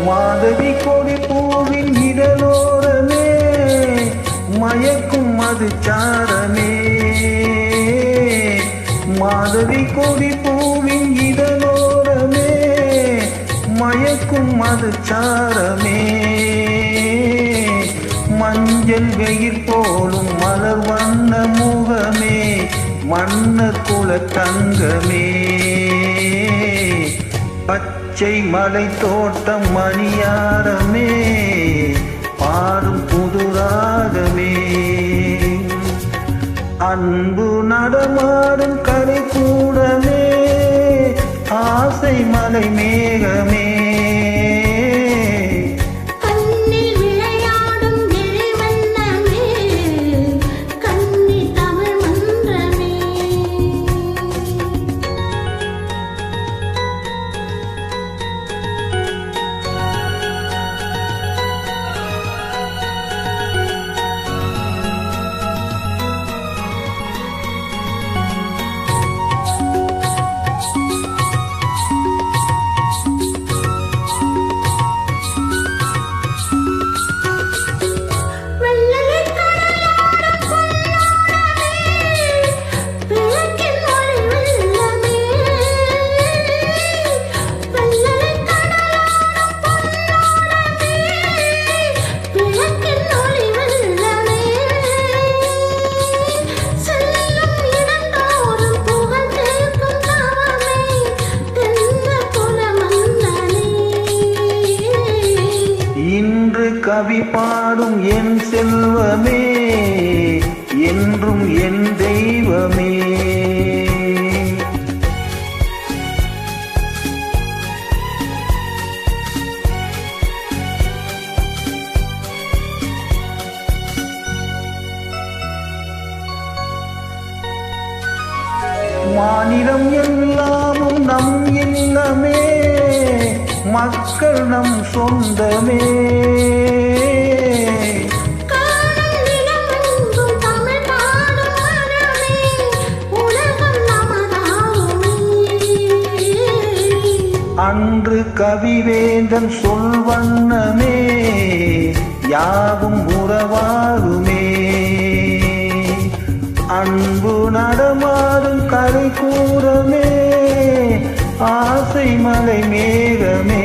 மாதவி கொடி பூவின் இதழோரமே மயக்கும் மது சாரமே. மாதவி கொடி பூவின் இதழோரமே மயக்கும் மது சாரமே. மஞ்சள் வெயில் போலும் மலர் வண்ண முகமே மன்னர் குல தங்கமே. பச்சை மலை தோட்டம் மணியாரமே பாடும் புதுராகமே. அன்பு நடமாடும் கரை கூடமே ஆசை மலை மேகமே. கவி பாடும் என் செல்வமே என்றும் என் தெய்வமே. மாநிலம் எல்லாமும் நம் இல்லமே மக்கள் நம் சொந்தமே. அன்று கவிவேந்தன் சொல்வண்ணமே யாவும் உறவாகுமே. அன்பு நடமாடும் கரை கூறமே ஆசை மலை மேகமே.